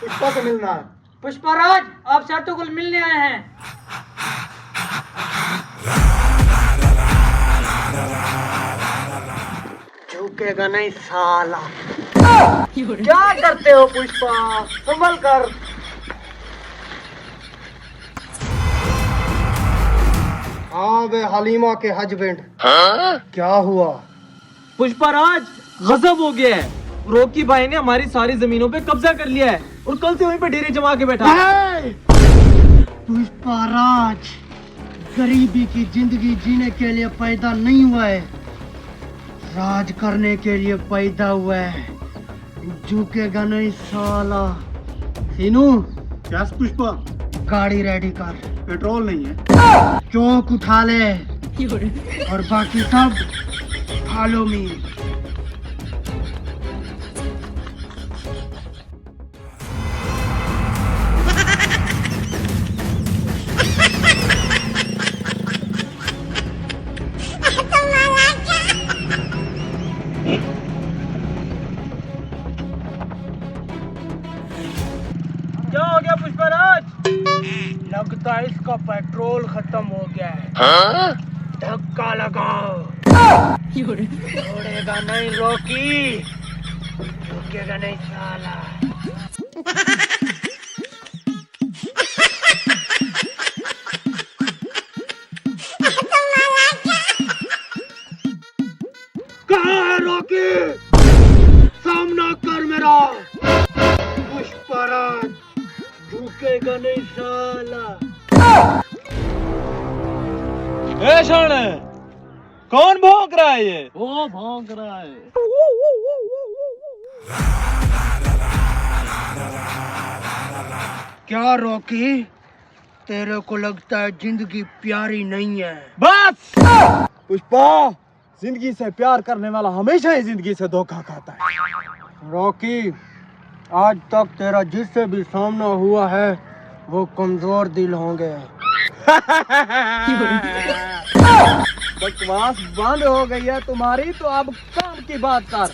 पुष्पा से मिलना है। पुष्पराज, आप शर्तों को मिलने आए हैं। झुकेगा नहीं साला। क्या करते हो पुष्पा, संभल कर। हाँ बे हलीमा के हस्बैंड, क्या हुआ? पुष्पराज, गजब हो गया है। रॉकी भाई ने हमारी सारी जमीनों पे कब्जा कर लिया है और कल से वहीं पे डेरे जमा के बैठा है। पुष्पराज गरीबी की जिंदगी जीने के लिए पैदा नहीं हुआ है, राज करने के लिए पैदा हुआ है। झुकेगा नहीं साला। सीनू, यस पुष्पा। गाड़ी रेडी कर, पेट्रोल नहीं है। चौक उठा ले और बाकी सब फॉलो मी। क्या हो गया पुष्पराज? लगता है इसका पेट्रोल खत्म हो गया है। धक्का लगाओ। छोड़ेगा नहीं रॉकी, रुकेगा नहीं साला। कहाँ है रॉकी? सामना कर मेरा। पुष्पराज झुकेगा नहीं साला। ए शरण, कौन भौंक रहा है ये? वो भौंक रहा है। क्या रॉकी, तेरे को लगता है जिंदगी प्यारी नहीं है? बस पुष्पा, जिंदगी से प्यार करने वाला हमेशा ही जिंदगी से धोखा खाता है। रॉकी, आज तक तेरा जिससे भी सामना हुआ है वो कमजोर दिल होंगे। बकवास बंद हो गई है तुम्हारी, तो अब काम की बात कर।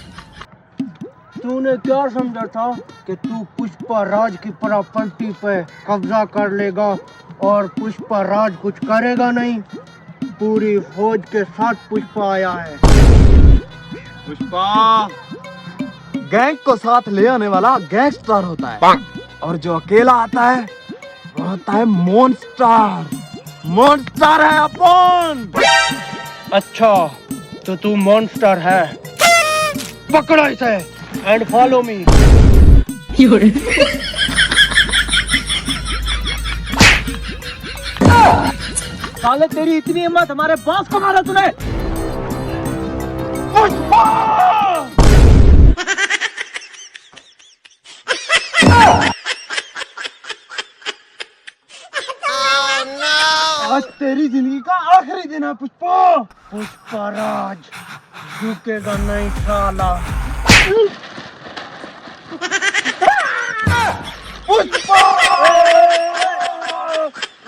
तूने क्या समझा था कि तू पुष्पा राज की प्रॉपर्टी पे कब्जा कर लेगा और पुष्पा राज कुछ करेगा नहीं? पूरी फौज के साथ पुष्पा आया है। पुष्पा, गैंग को साथ ले आने वाला गैंगस्टर होता है और जो अकेला आता है वो होता है मॉन्स्टर। मॉन्स्टर है अपन। अच्छा, तो तू मॉन्स्टर है। पकड़ो इसे एंड फॉलो मी। साले, तेरी इतनी हिम्मत, हमारे बॉस को मारा तूने। आज तेरी जिंदगी का आखिरी दिन है पुष्पा। पुष्पा राज झुकेगा नहीं साला। पुष्पा!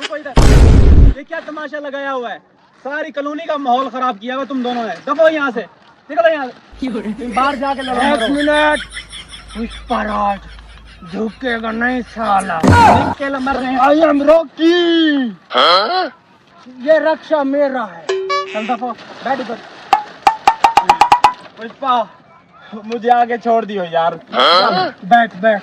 रुको इधर, ये क्या तमाशा लगाया हुआ है? सारी कॉलोनी का माहौल खराब किया हुआ तुम दोनों ने। दफो यहाँ से, निकलो यहाँ से। तुम बाहर जाके लड़ो। एक मिनट। पुष्पा राज झुकेगा नहीं साला। निकल, मर रहे हैं। I am Rocky. ये रक्षा मेरा है। चल दफो, बैठ इधर। पुष्पा, मुझे आगे छोड़ दियो यार। बैठ बैठ।